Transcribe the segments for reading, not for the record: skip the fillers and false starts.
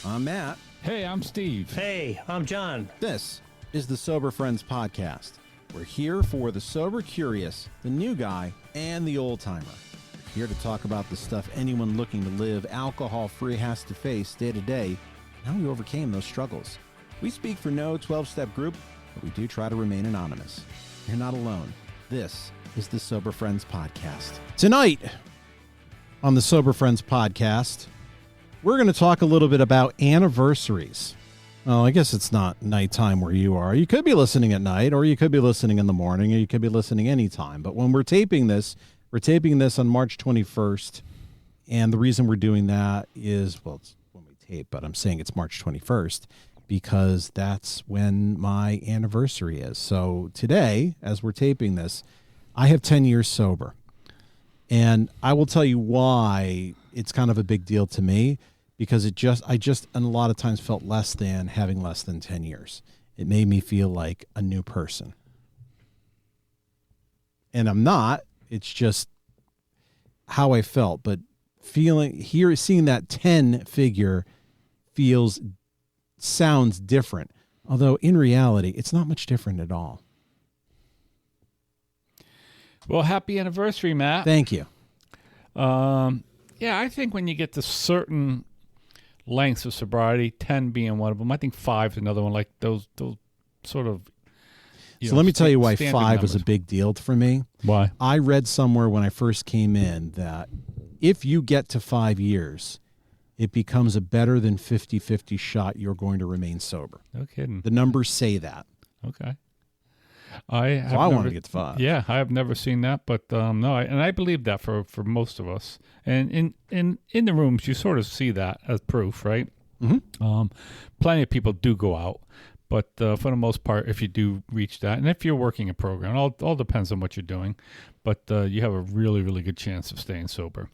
I'm Matt. Hey, I'm Steve. Hey, I'm John. This is the Sober Friends Podcast. We're here for the sober curious, the new guy, and the old timer. We're here to talk about the stuff anyone looking to live alcohol-free has to face day to day, and how we overcame those struggles. We speak for no 12-step group, but we do try to remain anonymous. You're not alone. This is the Sober Friends Podcast. Tonight on the Sober Friends Podcast, we're going to talk a little bit about anniversaries. Well, I guess it's not nighttime where you are. You could be listening at night, or you could be listening in the morning, or you could be listening anytime. But when we're taping this on March 21st. And the reason we're doing that is, well, it's when we tape, but I'm saying it's March 21st because that's when my anniversary is. So today, as we're taping this, I have 10 years sober. And I will tell you why it's kind of a big deal to me, because I just and a lot of times felt less than having less than 10 years. It made me feel like a new person. And I'm not. It's just how I felt. But seeing that 10 figure sounds different. Although in reality, it's not much different at all. Well, happy anniversary, Matt. Thank you. Yeah, I think when you get to certain lengths of sobriety, 10 being one of them, I think 5 is another one, like those sort of. So let me tell you why 5 numbers was a big deal for me. Why? I read somewhere when I first came in that if you get to 5 years, it becomes a better than 50-50 shot you're going to remain sober. No kidding. The numbers say that. Okay. I wanted to get to 5. Yeah, I have never seen that, but no, I believe that for most of us. And in the rooms, you sort of see that as proof, right? Mm-hmm. Plenty of people do go out, but for the most part, if you do reach that, and if you're working a program, all depends on what you're doing, but you have a really, really good chance of staying sober.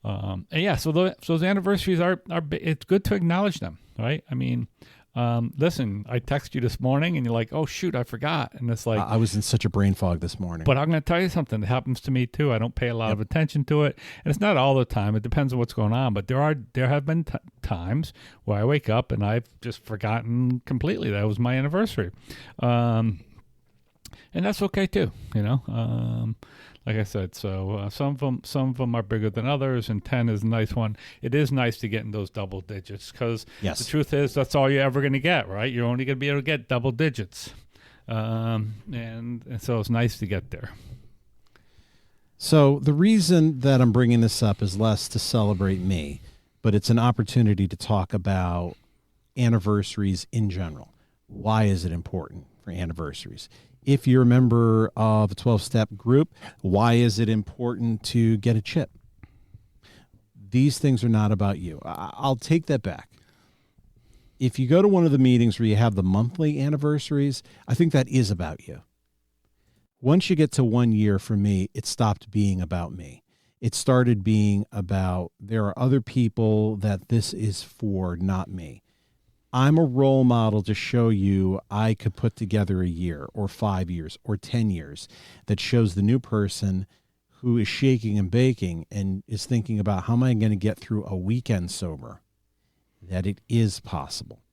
And yeah, so those anniversaries are it's good to acknowledge them, right? I mean, listen, I texted you this morning and you're like, oh shoot, I forgot. And it's like, I was in such a brain fog this morning, but I'm going to tell you something that happens to me too. I don't pay a lot of attention to it. And it's not all the time. It depends on what's going on, but there have been times where I wake up and I've just forgotten completely that it was my anniversary. And that's okay too, you know? Like I said, so some of them are bigger than others, and 10 is a nice one. It is nice to get in those double digits because the truth is that's all you're ever going to get, right? You're only going to be able to get double digits, and so it's nice to get there. So the reason that I'm bringing this up is less to celebrate me, but it's an opportunity to talk about anniversaries in general. Why is it important for anniversaries? If you're a member of a 12-step group, why is it important to get a chip? These things are not about you. I'll take that back. If you go to one of the meetings where you have the monthly anniversaries, I think that is about you. Once you get to 1 year, for me, it stopped being about me. It started being about there are other people that this is for, not me. I'm a role model to show you I could put together a year or 5 years or 10 years that shows the new person who is shaking and baking and is thinking about how am I going to get through a weekend sober, that it is possible,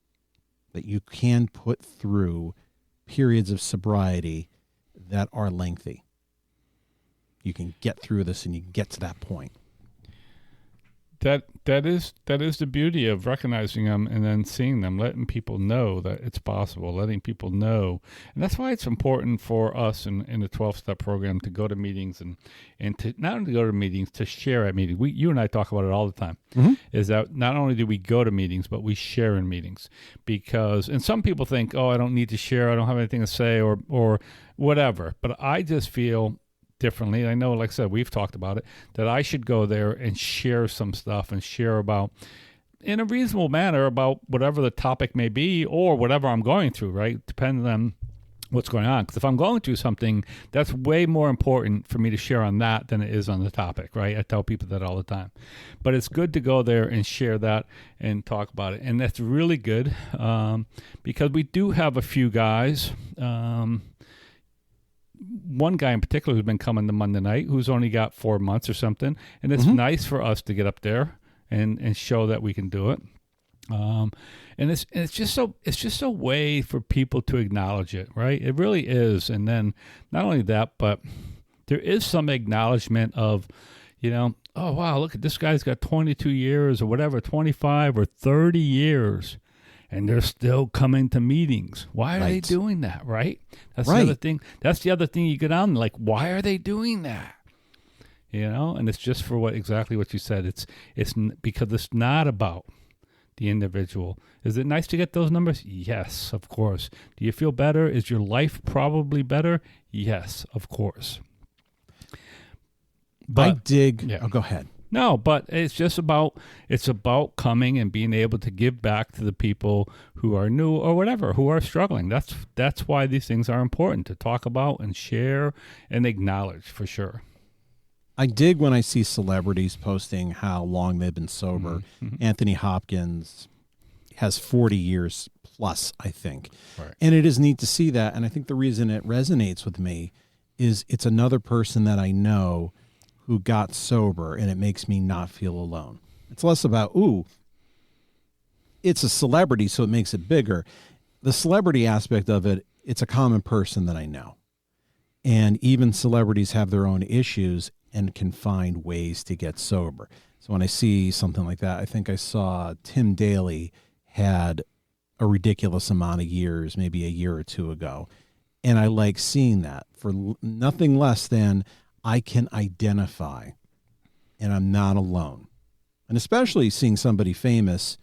that you can put through periods of sobriety that are lengthy. You can get through this and you can get to that point. That is the beauty of recognizing them and then seeing them, letting people know that it's possible, letting people know. And that's why it's important for us in the 12-step program to go to meetings and to not only go to meetings, to share at meetings. You and I talk about it all the time, is that not only do we go to meetings, but we share in meetings. And some people think, oh, I don't need to share, I don't have anything to say or whatever. But I just feel differently. I know, like I said, we've talked about it, that I should go there and share some stuff and share about, in a reasonable manner, about whatever the topic may be or whatever I'm going through, right? Depending on what's going on. Because if I'm going through something, that's way more important for me to share on that than it is on the topic, right? I tell people that all the time. But it's good to go there and share that and talk about it. And that's really good because we do have a few guys, one guy in particular who's been coming to Monday night, who's only got 4 months or something. And it's nice for us to get up there and show that we can do it. And it's just a way for people to acknowledge it, right? It really is. And then not only that, but there is some acknowledgement of, oh wow, look at this guy's got 22 years or whatever, 25 or 30 years, and they're still coming to meetings. Why are they doing that, right? That's the other thing. That's the other thing you get on, like, why are they doing that? And it's just for exactly what you said. It's because it's not about the individual. Is it nice to get those numbers? Yes, of course. Do you feel better? Is your life probably better? Yes, of course. But I dig. Yeah. Oh, go ahead. No, but it's about coming and being able to give back to the people who are new or whatever, who are struggling. That's why these things are important to talk about and share and acknowledge, for sure. I dig when I see celebrities posting how long they've been sober. Mm-hmm. Anthony Hopkins has 40 years plus, I think. Right. And it is neat to see that. And I think the reason it resonates with me is it's another person that I know who got sober, and it makes me not feel alone. It's less about, it's a celebrity, so it makes it bigger. The celebrity aspect of it, it's a common person that I know. And even celebrities have their own issues and can find ways to get sober. So when I see something like that, I think I saw Tim Daly had a ridiculous amount of years, maybe a year or two ago. And I like seeing that for nothing less than I can identify and I'm not alone. And especially seeing somebody famous,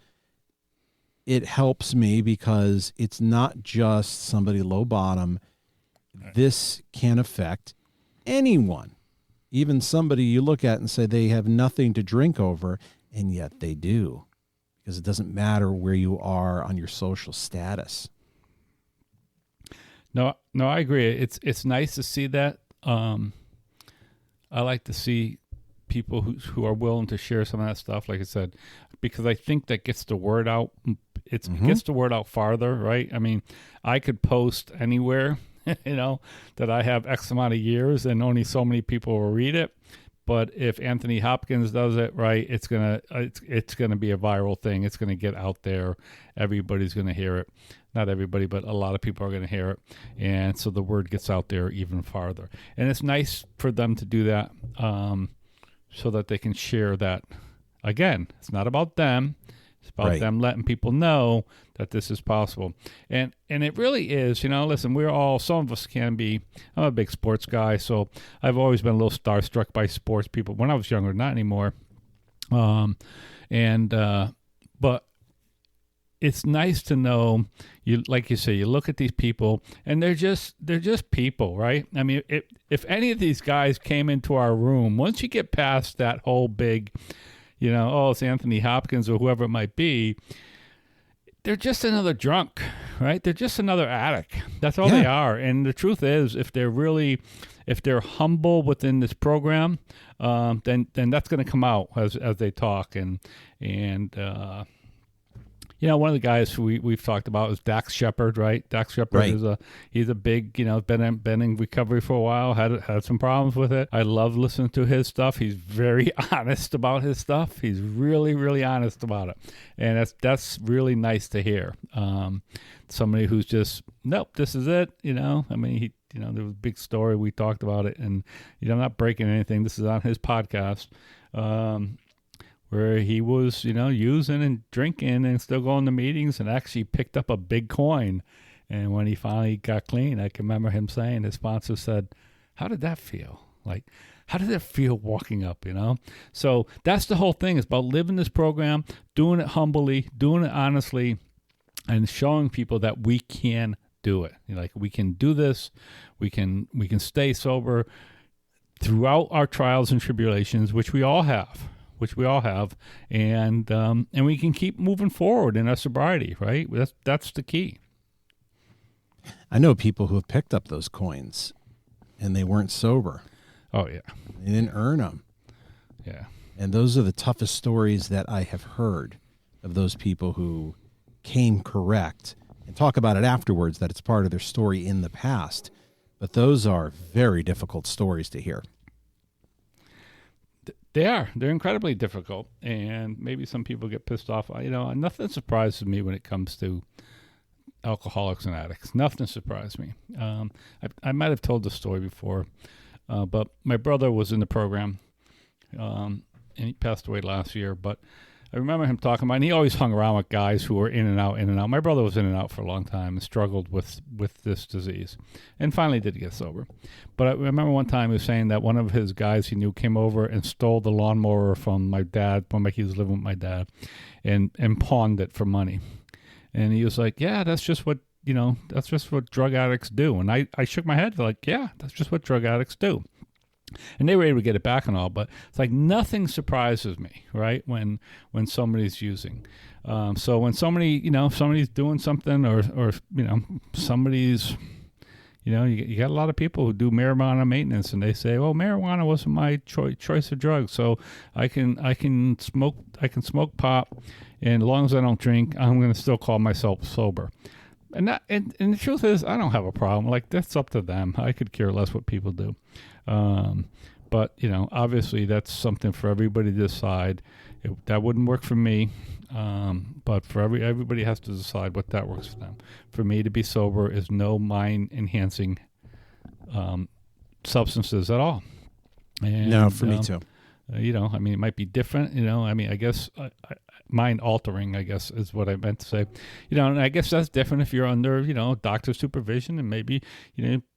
it helps me because it's not just somebody low bottom. This can affect anyone. Even somebody you look at and say they have nothing to drink over, and yet they do, because it doesn't matter where you are on your social status. No, I agree. It's nice to see that. I like to see people who are willing to share some of that stuff, like I said, because I think that gets the word out. It gets the word out farther, right? I mean, I could post anywhere, that I have X amount of years and only so many people will read it. But if Anthony Hopkins does it, right, it's gonna be a viral thing. It's gonna get out there. Everybody's gonna hear it. Not everybody, but a lot of people are gonna hear it, and so the word gets out there even farther. And it's nice for them to do that, so that they can share that. Again, it's not about them. It's about them letting people know that this is possible. And it really is, listen, some of us can be. I'm a big sports guy, so I've always been a little starstruck by sports people when I was younger, not anymore. But it's nice to know, like you say, you look at these people and they're just people, right? I mean, if any of these guys came into our room, once you get past that whole big, it's Anthony Hopkins or whoever it might be, they're just another drunk, right? They're just another addict. That's all they are. And the truth is, if they're humble within this program, then that's going to come out as they talk. And one of the guys who we've talked about is Dax Shepard, right? Dax Shepard he's a big, been in recovery for a while, had some problems with it. I love listening to his stuff. He's very honest about his stuff. He's really, really honest about it. And that's really nice to hear. Somebody who's just, nope, this is it. I mean, there was a big story. We talked about it, and I'm not breaking anything. This is on his podcast. Where he was, using and drinking and still going to meetings and actually picked up a big coin. And when he finally got clean, I can remember him saying, his sponsor said, how did that feel? Like, how did it feel walking up, So that's the whole thing. It's about living this program, doing it humbly, doing it honestly, and showing people that we can do it. Like, we can do this. We can stay sober throughout our trials and tribulations, which we all have, and we can keep moving forward in our sobriety, right? That's the key. I know people who have picked up those coins, and they weren't sober. Oh yeah, they didn't earn them. Yeah, and those are the toughest stories that I have heard of those people who came correct and talk about it afterwards. That it's part of their story in the past, but those are very difficult stories to hear. They're incredibly difficult, and maybe some people get pissed off. Nothing surprises me when it comes to alcoholics and addicts. Nothing surprised me. I might have told the story before, but my brother was in the program, and he passed away last year. But I remember him talking about, and he always hung around with guys who were in and out, in and out. My brother was in and out for a long time and struggled with this disease, and finally did get sober. But I remember one time he was saying that one of his guys he knew came over and stole the lawnmower from my dad when he was living with my dad, and pawned it for money. And he was like, yeah, that's just what drug addicts do. And I shook my head like, yeah, that's just what drug addicts do. And they were able to get it back and all, but it's like nothing surprises me, right? When somebody's using. So when somebody's doing something or somebody's, you got a lot of people who do marijuana maintenance, and they say, "Oh, marijuana wasn't my choice of drug, so I can smoke pot, and as long as I don't drink, I'm going to still call myself sober." And the truth is, I don't have a problem. Like, that's up to them. I could care less what people do. But obviously that's something for everybody to decide. That wouldn't work for me. But for everybody has to decide what that works for them. For me to be sober is no mind enhancing, substances at all. And, no, for me too. It might be different, I guess, mind altering, I guess is what I meant to say. And I guess that's different if you're under, doctor's supervision, and maybe,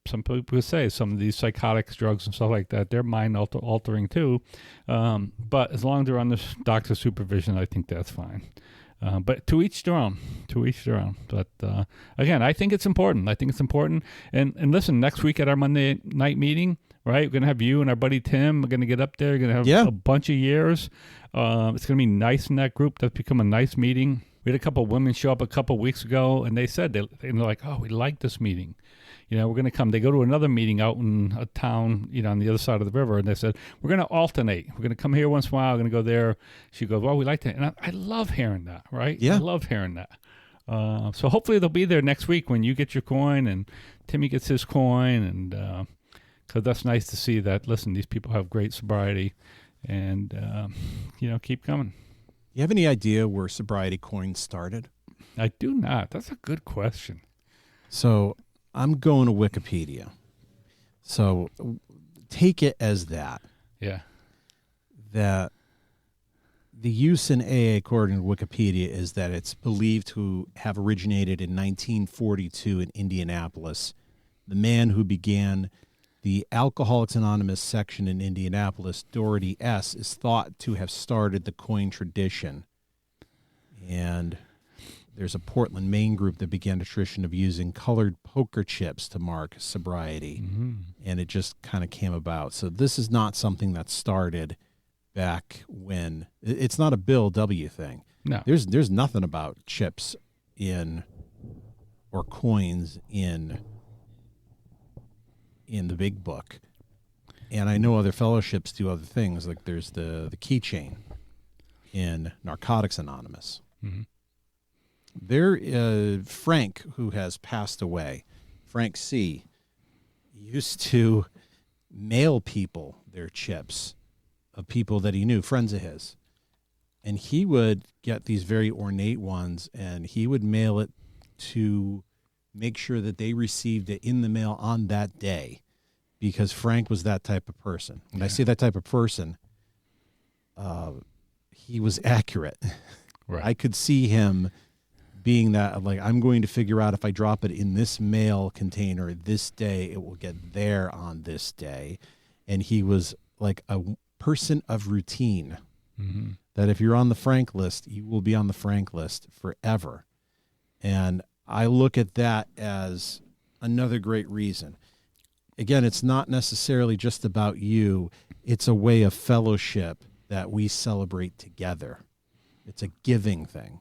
some people would say some of these psychotic drugs and stuff like that, they're mind altering too. But as long as they're under doctor's supervision, I think that's fine. But to each their own. But again, I think it's important. And listen, next week at our Monday night meeting, right, we're going to have you and our buddy Tim. We're going to get up there. We're going to have a bunch of years. It's going to be nice in that group. That's become a nice meeting. We had a couple of women show up a couple of weeks ago, and they said, they're like, oh, we like this meeting. We're going to come. They go to another meeting out in a town, on the other side of the river, and they said, we're going to alternate. We're going to come here once in a while. We're going to go there. She goes, well, we like that. And I love hearing that, right? Yeah. I love hearing that. So hopefully they'll be there next week when you get your coin and Timmy gets his coin, and because that's nice to see that, listen, these people have great sobriety, and, keep coming. You have any idea where sobriety coins started? I do not. That's a good question. So I'm going to Wikipedia. So take it as that. Yeah. That the use in AA, according to Wikipedia, is that it's believed to have originated in 1942 in Indianapolis. The man who began the Alcoholics Anonymous section in Indianapolis, Doherty S., is thought to have started the coin tradition. And there's a Portland, Maine group that began a tradition of using colored poker chips to mark sobriety. Mm-hmm. And it just kind of came about. So this is not something that started back when. It's not a Bill W. thing. No. There's nothing about chips or coins in the big book. And I know other fellowships do other things, like there's the keychain in Narcotics Anonymous. Mm-hmm. Frank, who has passed away, Frank C., used to mail people their chips of people that he knew, friends of his. And he would get these very ornate ones, and he would mail it to make sure that they received it in the mail on that day, because Frank was that type of person. When I say that type of person, he was accurate. Right. I could see him being that, like, I'm going to figure out if I drop it in this mail container this day, it will get there on this day. And he was like a person of routine. Mm-hmm. That if you're on the Frank list, you will be on the Frank list forever. And I look at that as another great reason. Again, it's not necessarily just about you. It's a way of fellowship that we celebrate together. It's a giving thing.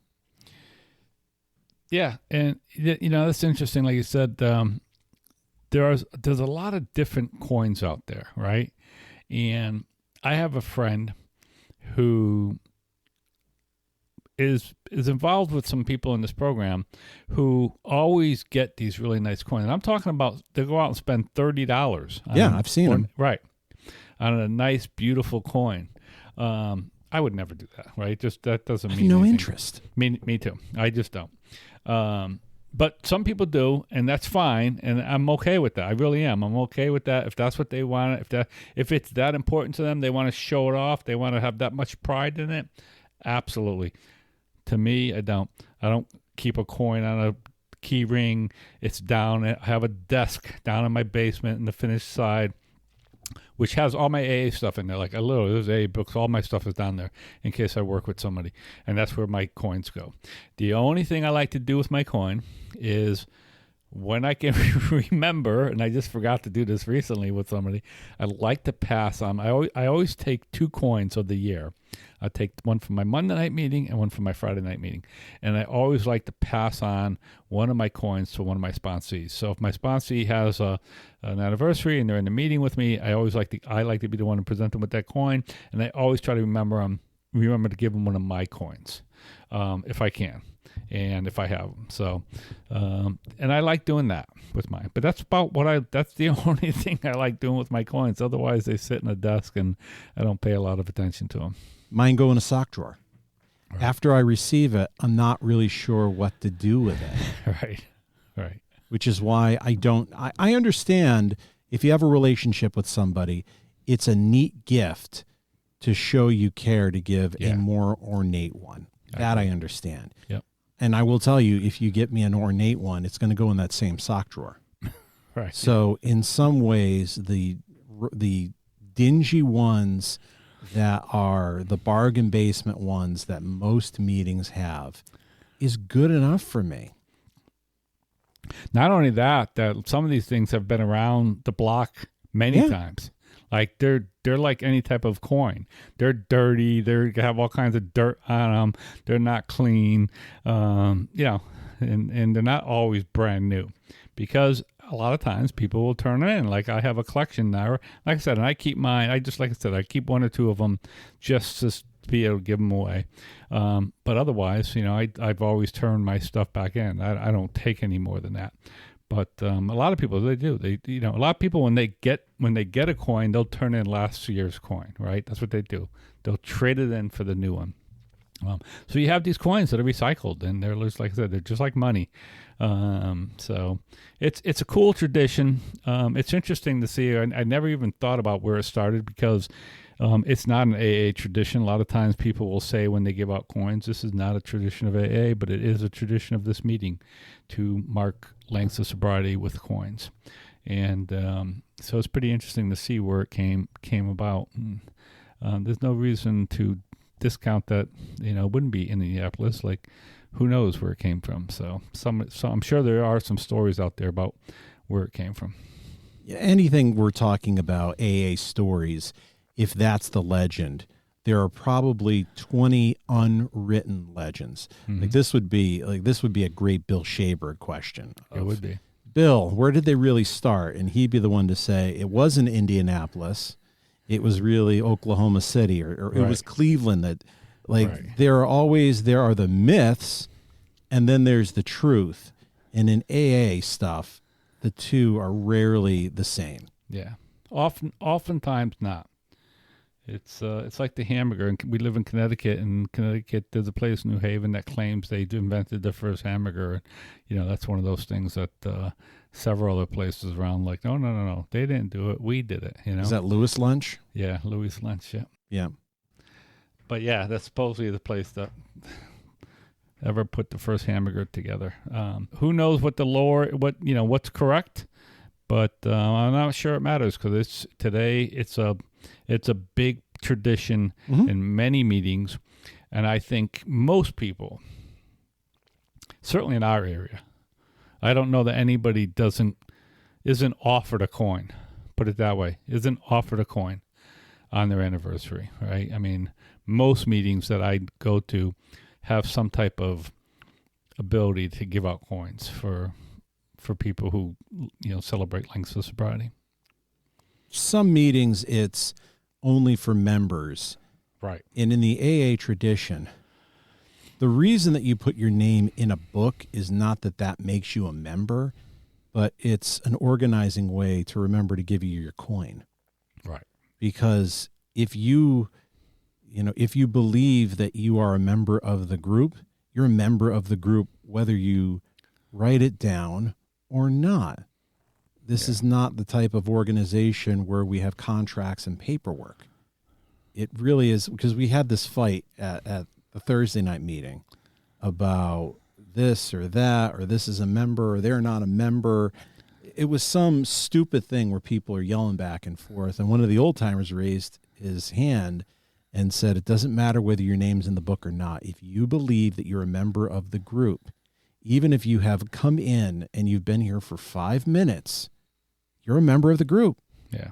Yeah, and that's interesting. Like you said, there's a lot of different coins out there, right? And I have a friend who is involved with some people in this program who always get these really nice coins. And I'm talking about they go out and spend $30. Yeah, I've seen them. Right, on a nice, beautiful coin. I would never do that, right? Just that doesn't I have mean no anything. interest. Me too. I just don't. But some people do, and that's fine, and I'm okay with that. I really am. I'm okay with that. If that's what they want, if it's that important to them, they want to show it off, they want to have that much pride in it, absolutely. To me, I don't. I don't keep a coin on a key ring. It's down. I have a desk down in my basement in the finished side, which has all my AA stuff in there. Like there's AA books. All my stuff is down there in case I work with somebody. And that's where my coins go. The only thing I like to do with my coin is when I can remember, and I just forgot to do this recently with somebody, I like to pass on. I always take 2 coins of the year. I take one from my Monday night meeting and one from my Friday night meeting. And I always like to pass on one of my coins to one of my sponsees. So if my sponsee has an anniversary and they're in the meeting with me, I like to be the one to present them with that coin. And I always try to remember to give them one of my coins, if I can. And if I have them. So, and I like doing that with mine, but that's the only thing I like doing with my coins. Otherwise they sit in a desk and I don't pay a lot of attention to them. Mine go in a sock drawer. Right. After I receive it, I'm not really sure what to do with it. Right. Which is why I understand if you have a relationship with somebody, it's a neat gift to show you care to give a more ornate one. That I understand. Yep. And I will tell you, if you get me an ornate one, it's going to go in that same sock drawer. Right. So in some ways, the dingy ones that are the bargain basement ones that most meetings have is good enough for me. Not only that some of these things have been around the block many times. Like they're like any type of coin. They're dirty. They have all kinds of dirt on them. They're not clean. And they're not always brand new, because a lot of times people will turn it in. Like I have a collection now. Like I said, and I keep mine. I keep 1 or 2 of them just to be able to give them away. But otherwise, I've always turned my stuff back in. I don't take any more than that. But a lot of people, they do. A lot of people when they get a coin, they'll turn in last year's coin, right? That's what they do. They'll trade it in for the new one. So you have these coins that are recycled, and they're just, like I said, they're just like money. So it's a cool tradition. It's interesting to see. I never even thought about where it started, because it's not an AA tradition. A lot of times people will say when they give out coins, this is not a tradition of AA, but it is a tradition of this meeting to mark lengths of sobriety with coins. And so it's pretty interesting to see where it came about. And, there's no reason to discount that, it wouldn't be in Indianapolis. Like, who knows where it came from? So I'm sure there are some stories out there about where it came from. Anything we're talking about AA stories, if that's the legend, there are probably 20 unwritten legends. Mm-hmm. Like this would be a great Bill Shaber question. It would be. Bill, where did they really start? And he'd be the one to say it wasn't Indianapolis. It was really Oklahoma City, or it was Cleveland. That, there are the myths, and then there's the truth. And in AA stuff, the two are rarely the same. Yeah, oftentimes not. It's like the hamburger. And we live in Connecticut. In Connecticut, there's a place in New Haven that claims they invented the first hamburger. That's one of those things that several other places around, like, no, they didn't do it. We did it. Is that Louis Lunch? Yeah, Louis Lunch. Yeah. Yeah. But yeah, that's supposedly the place that ever put the first hamburger together. Who knows what's correct? But I'm not sure it matters, because it's a big tradition in many meetings, and I think most people, certainly in our area, I don't know that anybody isn't offered a coin. Put it that way, isn't offered a coin on their anniversary, right? I mean, most meetings that I go to have some type of ability to give out coins for people who celebrate lengths of sobriety. Some meetings it's only for members, right? And in the AA tradition, the reason that you put your name in a book is not that makes you a member, but it's an organizing way to remember to give you your coin, right? Because if you if you believe that you are a member of the group, you're a member of the group, whether you write it down or not. This is not the type of organization where we have contracts and paperwork. It really is, because we had this fight at the Thursday night meeting about this or that, or this is a member or they're not a member. It was some stupid thing where people are yelling back and forth. And one of the old timers raised his hand and said, it doesn't matter whether your name's in the book or not. If you believe that you're a member of the group, even if you have come in and you've been here for 5 minutes, you're a member of the group. Yeah.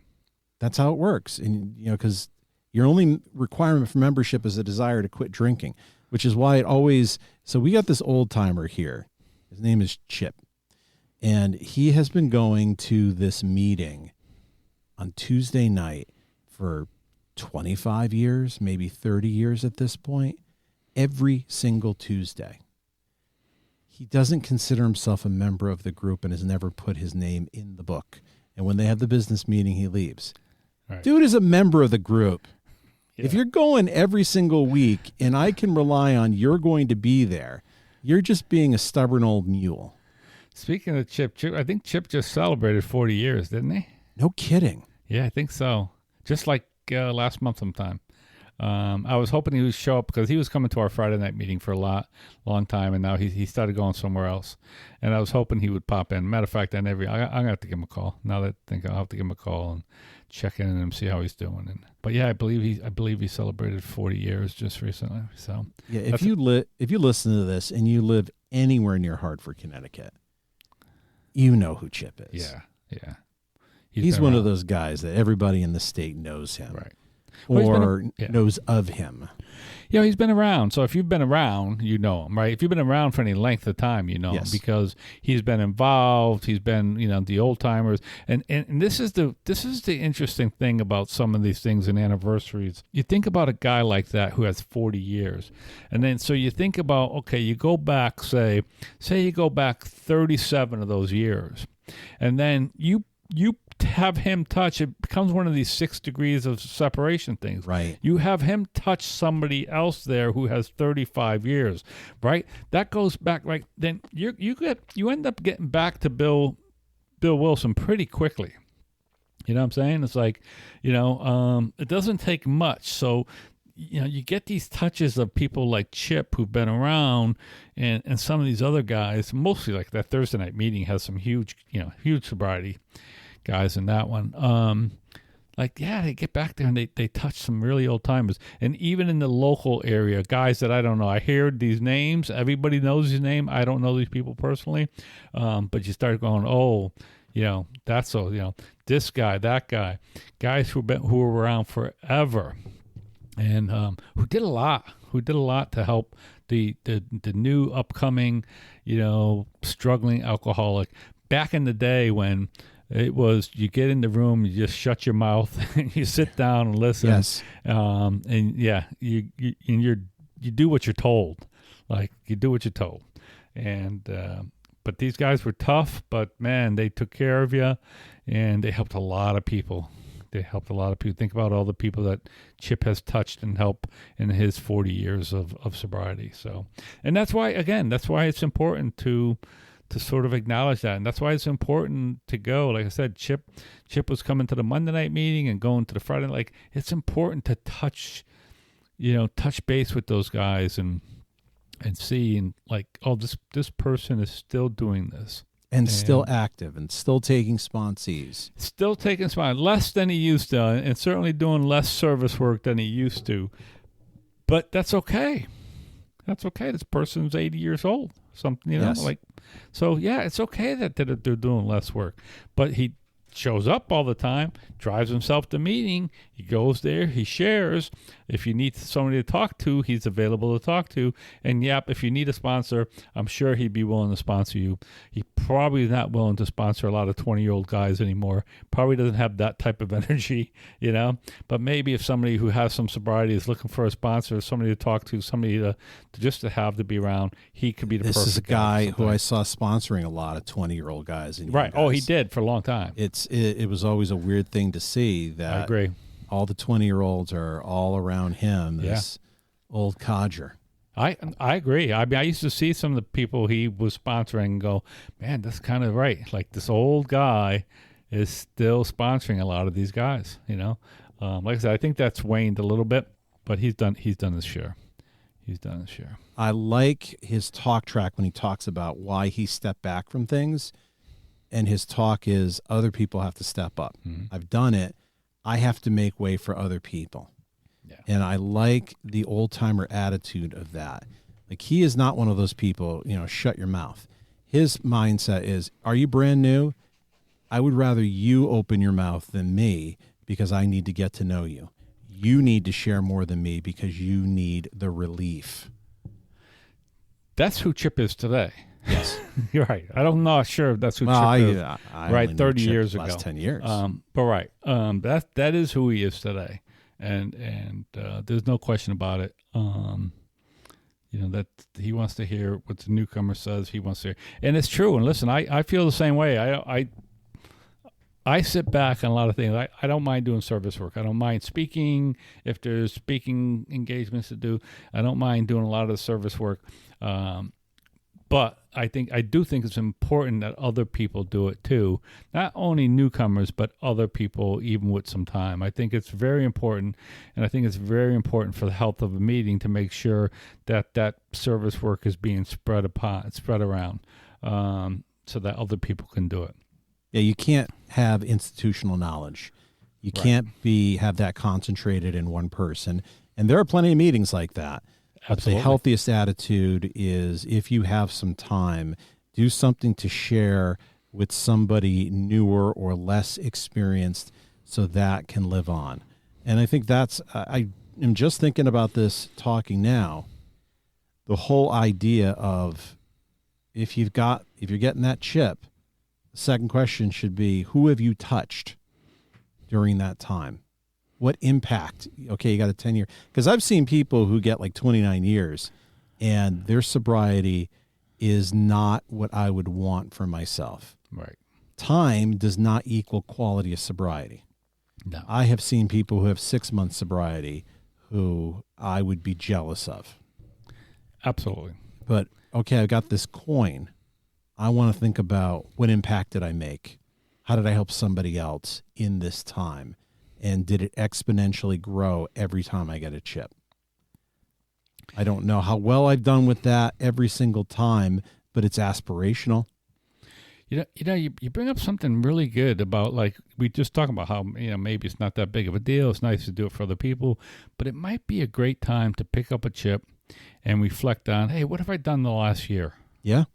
That's how it works. And, because your only requirement for membership is a desire to quit drinking, which is why it always, so we got this old timer here. His name is Chip. And he has been going to this meeting on Tuesday night for 25 years, maybe 30 years at this point, every single Tuesday. He doesn't consider himself a member of the group and has never put his name in the book. And when they have the business meeting, he leaves. Right. Dude is a member of the group. Yeah. If you're going every single week and I can rely on you're going to be there, you're just being a stubborn old mule. Speaking of Chip, I think Chip just celebrated 40 years, didn't he? No kidding. Yeah, I think so. Just like last month sometime. I was hoping he would show up because he was coming to our Friday night meeting for a long time, and now he started going somewhere else. And I was hoping he would pop in. Matter of fact, I'm gonna have to give him a call. Now that I think I'll have to give him a call and check in on him, see how he's doing. But yeah, I believe he celebrated 40 years just recently. So yeah, if you listen to this and you live anywhere near Hartford, Connecticut, you know who Chip is. Yeah. He's one of those guys that everybody in the state knows him. Right. Or knows of him. Yeah, he's been around. So if you've been around, you know him, right? If you've been around for any length of time, you know him because he's been involved. He's been, the old timers, and this is the interesting thing about some of these things in anniversaries. You think about a guy like that who has 40 years, and then so you think about you go back, say you go back 37 of those years, and then you have him touch, it becomes one of these 6 degrees of separation things. Right. You have him touch somebody else there who has 35 years, right? That goes back, right? Then you end up getting back to Bill Wilson pretty quickly. You know what I'm saying? It's like, it doesn't take much. So, you get these touches of people like Chip who've been around and some of these other guys, mostly like that Thursday night meeting has some huge sobriety guys in that one. They get back there and they touch some really old timers. And even in the local area, guys that I don't know, I hear these names, everybody knows his name. I don't know these people personally. But you start going, that's so, this guy, that guy, guys who were around forever and who did a lot to help the new upcoming, struggling alcoholic. Back in the day when it was, you get in the room, you just shut your mouth, and you sit down and listen. Yes. You do what you're told. Like, you do what you're told. And but these guys were tough, but man, they took care of you, and they helped a lot of people. Think about all the people that Chip has touched and helped in his 40 years of sobriety. So, and that's why it's important to sort of acknowledge that. And that's why it's important to go. Like I said, Chip was coming to the Monday night meeting and going to the Friday. Like, it's important to touch base with those guys and see, and like, oh, this person is still doing this. And still active and still taking sponsees. Still taking sponsors, less than he used to, and certainly doing less service work than he used to. But that's okay. That's okay. This person's 80 years old. Something, Yes. So yeah, it's okay that they're doing less work. But he shows up all the time, drives himself to meeting, he goes there, he shares. If you need somebody to talk to, he's available to talk to. And if you need a sponsor, I'm sure he'd be willing to sponsor you. He probably is not willing to sponsor a lot of 20-year-old guys anymore. Probably doesn't have that type of energy, But maybe if somebody who has some sobriety is looking for a sponsor, somebody to talk to, somebody to have to be around, he could be the perfect guy. This is a guy who I saw sponsoring a lot of 20-year-old guys. And right. guys. Oh, he did for a long time. It was always a weird thing to see that. I agree. all the 20-year-olds are all around him, this old codger. I agree. I mean, I used to see some of the people he was sponsoring and go, man, that's kind of right. Like this old guy is still sponsoring a lot of these guys, you know. Like I said, I think that's waned a little bit, but he's done his share. He's done his share. I like his talk track when he talks about why he stepped back from things, and his talk is other people have to step up. Mm-hmm. I've done it. I have to make way for other people. Yeah. And I like the old-timer attitude of that. Like, he is not one of those people, you know, shut your mouth. His mindset is, are you brand new? I would rather you open your mouth than me because I need to get to know you. You need to share more than me because you need the relief. That's who Chip is today. Yes. You're right. I'm not sure if that's who Chip is. I right, only 30 knew Chip years the ago. last 10 years. But right. That is who he is today. And there's no question about it. You know, that he wants to hear what the newcomer says. He wants to hear. And it's true. And listen, I feel the same way. I sit back on a lot of things. I don't mind doing service work. I don't mind speaking if there's speaking engagements to do. I don't mind doing a lot of the service work. But I do think it's important that other people do it too. Not only newcomers, but other people, even with some time. I think it's very important, and I think it's very important for the health of a meeting to make sure that service work is being spread around, so that other people can do it. Yeah, you can't have institutional knowledge. You can't have that concentrated in one person. And there are plenty of meetings like that. But the healthiest attitude is, if you have some time, do something to share with somebody newer or less experienced so that can live on. And I think I am just thinking about this talking now, the whole idea of if you're getting that chip, the second question should be, who have you touched during that time? What impact? Okay, you got a 10-year. Because I've seen people who get like 29 years and their sobriety is not what I would want for myself. Right. Time does not equal quality of sobriety. No. I have seen people who have 6 months sobriety who I would be jealous of. Absolutely. But, okay, I've got this coin. I want to think about, what impact did I make? How did I help somebody else in this time? And did it exponentially grow every time I get a chip? I don't know how well I've done with that every single time, but it's aspirational. You bring up something really good about, like, we just talking about how, you know, maybe it's not that big of a deal. It's nice to do it for other people, but it might be a great time to pick up a chip and reflect on, hey, what have I done the last year? Yeah.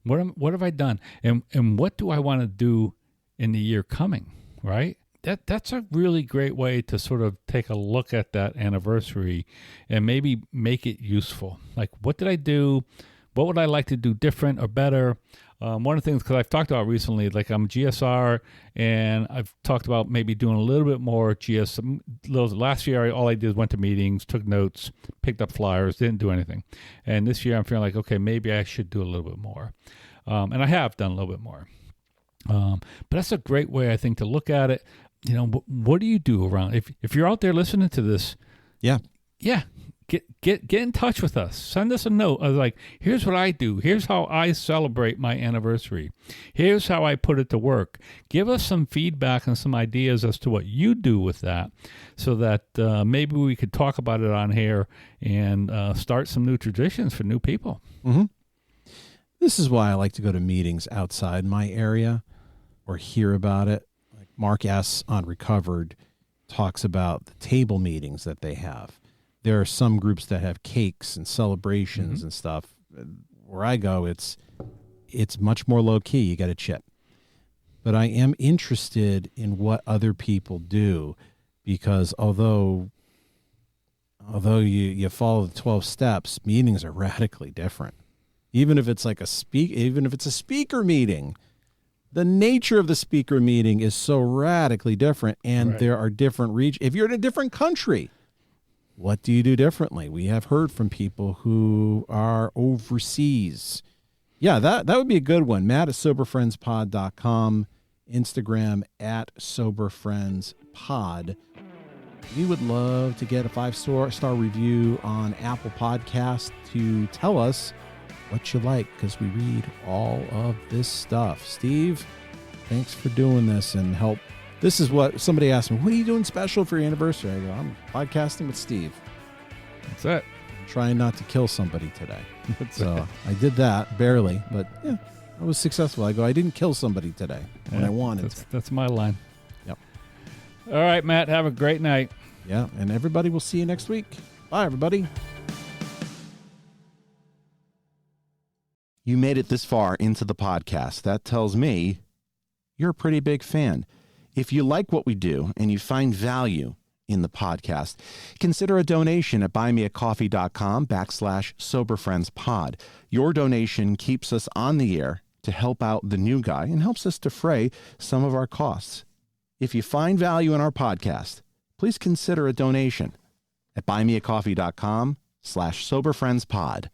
What have I done? And what do I want to do in the year coming, right? That's a really great way to sort of take a look at that anniversary and maybe make it useful. Like, what did I do? What would I like to do different or better? One of the things, because I've talked about recently, like, I'm GSR, and I've talked about maybe doing a little bit more GS. Last year, all I did went to meetings, took notes, picked up flyers, didn't do anything. And this year, I'm feeling like, okay, maybe I should do a little bit more. And I have done a little bit more. But that's a great way, I think, to look at it. You know, what do you do around? If you're out there listening to this, yeah, get in touch with us. Send us a note. I was like, here's what I do. Here's how I celebrate my anniversary. Here's how I put it to work. Give us some feedback and some ideas as to what you do with that, so that maybe we could talk about it on here and start some new traditions for new people. Mm-hmm. This is why I like to go to meetings outside my area or hear about it. Like Mark S. on Recovered talks about the table meetings that they have. There are some groups that have cakes and celebrations and stuff. Where I go, it's much more low key. You got a chip. But I am interested in what other people do, because although you follow the 12 steps, meetings are radically different. Even if it's a speaker meeting, the nature of the speaker meeting is so radically different, and there are different regions. If you're in a different country, what do you do differently? We have heard from people who are overseas. Yeah, that would be a good one. Matt at soberfriendspod.com, Instagram at soberfriendspod. we would love to get a 5-star review on Apple Podcast to tell us what you like, because we read all of this stuff. Steve, thanks for doing this and help. This is what somebody asked me, what are you doing special for your anniversary? I go, I'm podcasting with Steve. That's it. I'm trying not to kill somebody today. So I did that, barely, but yeah, I was successful. I go, I didn't kill somebody today when I wanted to. That's my line. Yep. All right, Matt, have a great night. Yeah, and everybody, will see you next week. Bye, everybody. You made it this far into the podcast. That tells me you're a pretty big fan. If you like what we do and you find value in the podcast, consider a donation at buymeacoffee.com/soberfriendspod. Your donation keeps us on the air to help out the new guy and helps us defray some of our costs. If you find value in our podcast, please consider a donation at buymeacoffee.com/soberfriendspod.